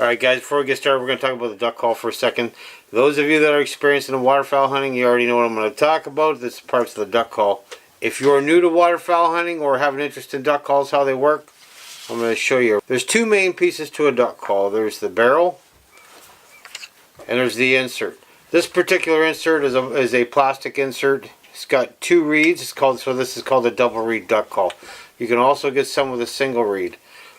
Alright guys, before we get started, we're going to talk about the duck call for a second. Those of you that are experienced in waterfowl hunting, you already know what I'm going to talk about. This is parts of the duck call. If you're new to waterfowl hunting or have an interest in duck calls, how they work, I'm going to show you. There's two main pieces to a duck call. There's the barrel and there's the insert. This particular insert is a plastic insert. It's got two reeds. This is called a double reed duck call. You can also get some with a single reed.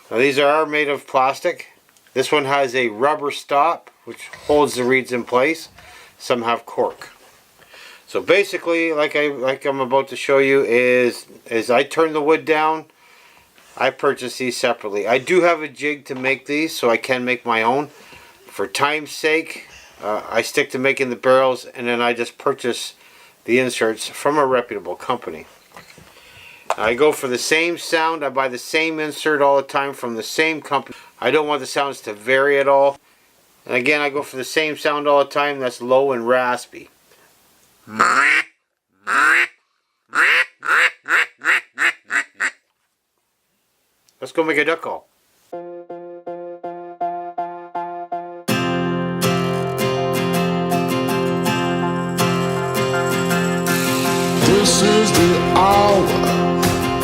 Now these are made of plastic. This one has a rubber stop which holds the reeds in place. Some have cork. So basically, like I'm about to show you, is I turn the wood down. I purchase these separately. I do have a jig to make these, so I can make my own. For time's sake, I stick to making the barrels, and then I just purchase the inserts from a reputable company. I go for the same sound. I buy the same insert all the time from the same company. I don't want the sounds to vary at all. And again, I go for the same sound all the time. That's low and raspy. Let's go make a duck call. This is the hour,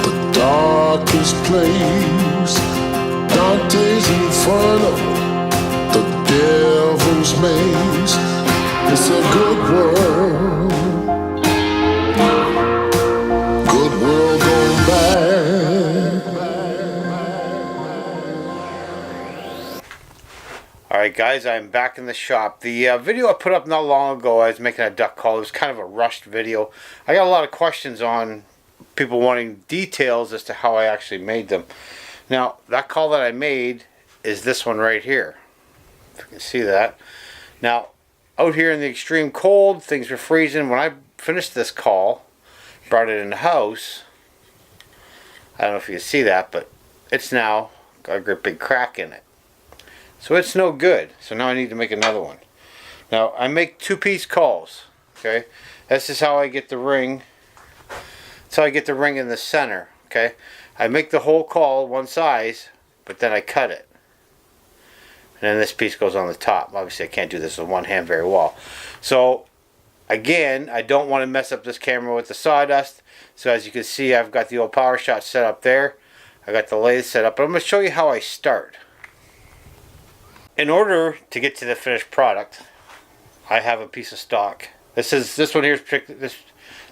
the darkest place. Dante's Inferno, the devil's maze. It's a good world going bad. Alright guys, I'm back in the shop. The video I put up not long ago, I was making a duck call. It was kind of a rushed video. I got a lot of questions on people wanting details as to how I actually made them. Now, that call that I made is this one right here. If you can see that. Now, out here in the extreme cold, things were freezing. When I finished this call, brought it in the house, I don't know if you can see that, but it's now got a great big crack in it. So it's no good. So now I need to make another one. Now, I make two-piece calls. Okay, this is how I get the ring. That's how I get the ring in the center. Okay, I make the whole call one size, but then I cut it. And then this piece goes on the top. Obviously I can't do this with one hand very well. So again, I don't want to mess up this camera with the sawdust. So as you can see, I've got the old power shot set up there. I got the lathe set up. But I'm going to show you how I start. In order to get to the finished product, I have a piece of stock. This one here is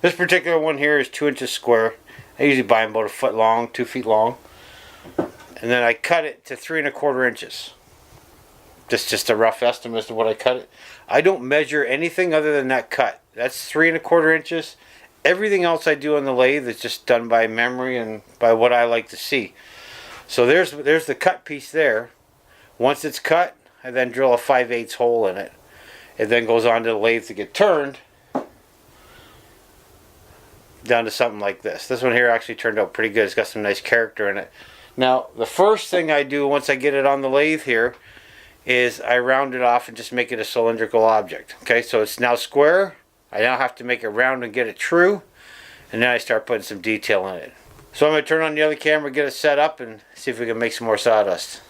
this particular one here is 2 inches square. I usually buy them about a foot long, 2 feet long. And then I cut it to 3 1/4 inches. Just a rough estimate as to what I cut it. I don't measure anything other than that cut. That's 3 1/4 inches. Everything else I do on the lathe is just done by memory and by what I like to see. So there's the cut piece there. Once it's cut, I then drill a 5/8 hole in it. It then goes on to the lathe to get turned down to something like this. This one here actually turned out pretty good. It's got some nice character in it. Now, the first thing I do once I get it on the lathe here is I round it off and just make it a cylindrical object. Okay, so it's now square. I now have to make it round and get it true. And then I start putting some detail in it. So I'm going to turn on the other camera, get it set up, and see if we can make some more sawdust.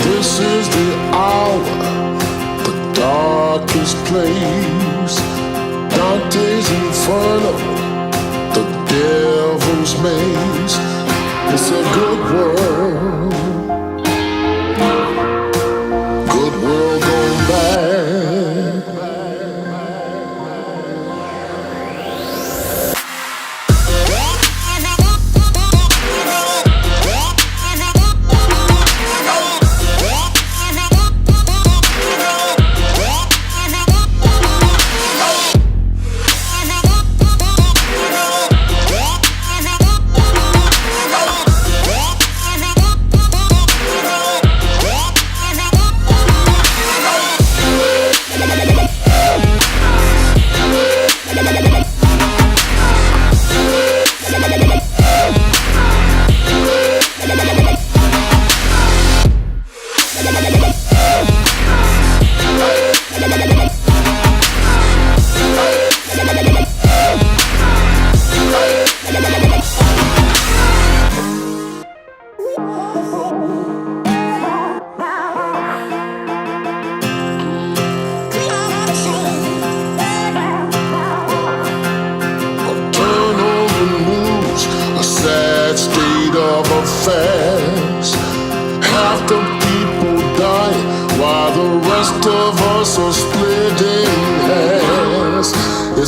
This is the hour, the darkest place. Dante's Inferno, the devil's maze. It's a good world going bad.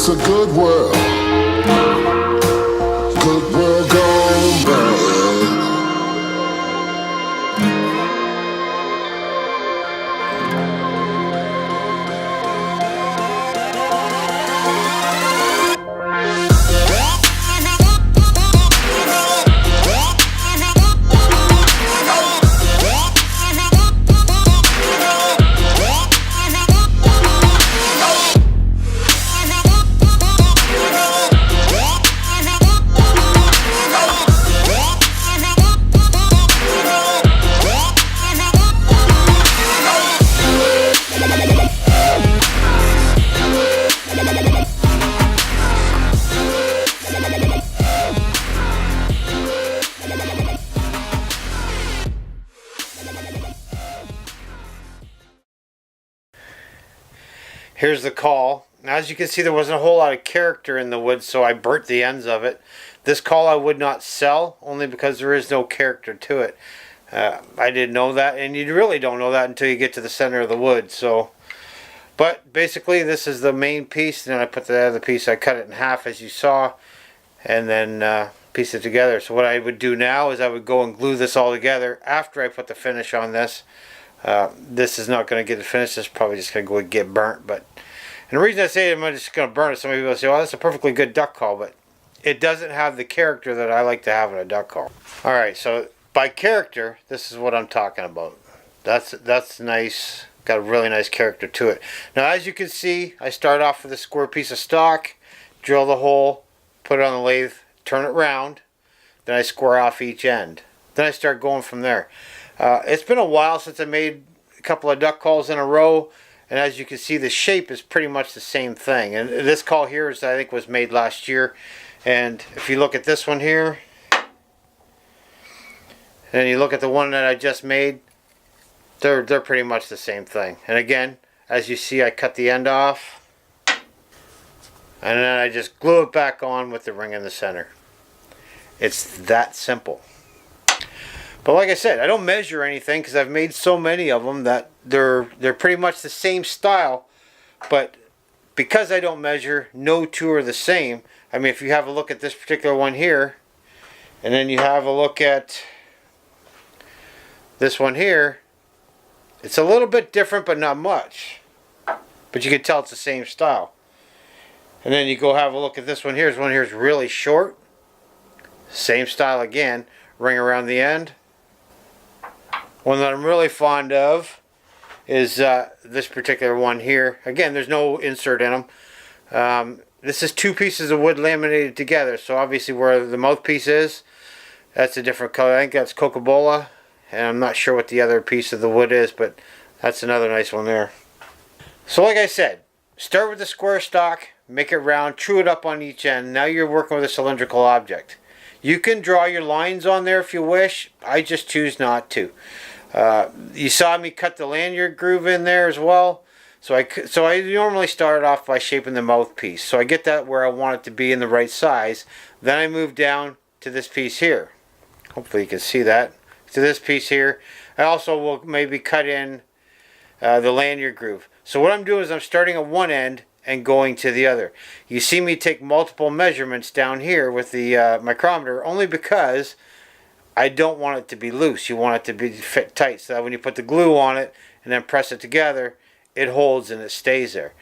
It's a good world. Good world gone bad. Here's the call. Now, as you can see, there wasn't a whole lot of character in the wood, so I burnt the ends of it. This call I would not sell, only because there is no character to it. I didn't know that, and you really don't know that until you get to the center of the wood. So, but basically, this is the main piece, and then I put the other piece, I cut it in half, as you saw, and then piece it together. So what I would do now is I would go and glue this all together after I put the finish on this. This is not going to get the finish. This is probably just going to go and get burnt. But and the reason I say I'm just going to burn it, some people say, "Well, that's a perfectly good duck call," but it doesn't have the character that I like to have in a duck call. All right, so by character, this is what I'm talking about. That's nice. Got a really nice character to it. Now, as you can see, I start off with a square piece of stock, drill the hole, put it on the lathe, turn it round, then I square off each end. Then I start going from there. It's been a while since I made a couple of duck calls in a row, and as you can see, the shape is pretty much the same thing. And this call here is, I think, was made last year. And if you look at this one here, and you look at the one that I just made, they're pretty much the same thing. And again, as you see, I cut the end off, and then I just glue it back on with the ring in the center. It's that simple. But like I said, I don't measure anything because I've made so many of them that they're pretty much the same style. But because I don't measure, no two are the same. I mean, if you have a look at this particular one here, and then you have a look at this one here, it's a little bit different, but not much. But you can tell it's the same style. And then you go have a look at this one here. This one here is really short. Same style again. Ring around the end. One that I'm really fond of is this particular one here. Again, there's no insert in them. This is two pieces of wood laminated together. So obviously where the mouthpiece is, that's a different color. I think that's Coca-Cola. And I'm not sure what the other piece of the wood is, but that's another nice one there. So like I said, start with the square stock, make it round, true it up on each end. Now you're working with a cylindrical object. You can draw your lines on there if you wish. I just choose not to. You saw me cut the lanyard groove in there as well. So I normally start off by shaping the mouthpiece. So I get that where I want it to be in the right size. Then I move down to this piece here. Hopefully you can see that. To this piece here. I also will maybe cut in the lanyard groove. So what I'm doing is I'm starting at one end and going to the other. You see me take multiple measurements down here with the micrometer only because I don't want it to be loose. You want it to be fit tight so that when you put the glue on it and then press it together, it holds and it stays there.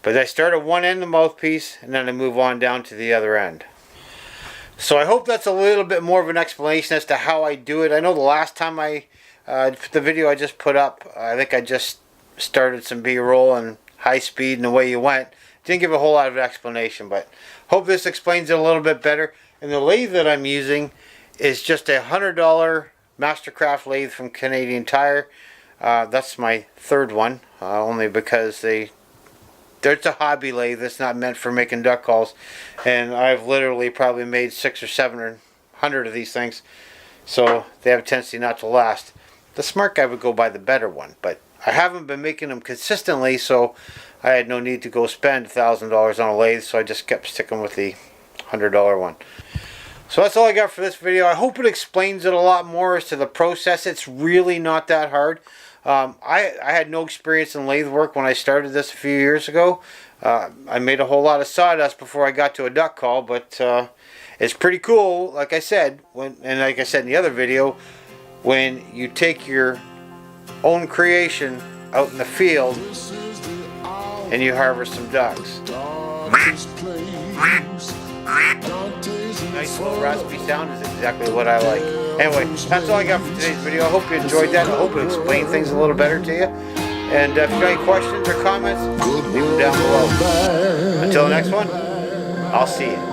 But I start at one end of the mouthpiece and then I move on down to the other end. So I hope that's a little bit more of an explanation as to how I do it. I know the last time the video I just put up, I think I just started some B-roll and high speed and away you went. Didn't give a whole lot of explanation, but hope this explains it a little bit better. And the lathe that I'm using is just a $100 Mastercraft lathe from Canadian Tire. That's my third one, only because there's a hobby lathe that's not meant for making duck calls, and I've literally probably made 600 or 700 of these things, so they have a tendency not to last. The smart guy would go buy the better one, but I haven't been making them consistently, so I had no need to go spend $1,000 on a lathe, so I just kept sticking with the $100 one. So that's all I got for this video. I hope it explains it a lot more as to the process. It's really not that hard. I had no experience in lathe work when I started this a few years ago. I made a whole lot of sawdust before I got to a duck call, but it's pretty cool. Like I said, like I said in the other video, when you take your own creation out in the field and you harvest some ducks. Nice little raspy sound is exactly what I like. Anyway, that's all I got for today's video. I hope you enjoyed that. I hope it explained things a little better to you. And if you got any questions or comments, leave them down below. Until the next one, I'll see you.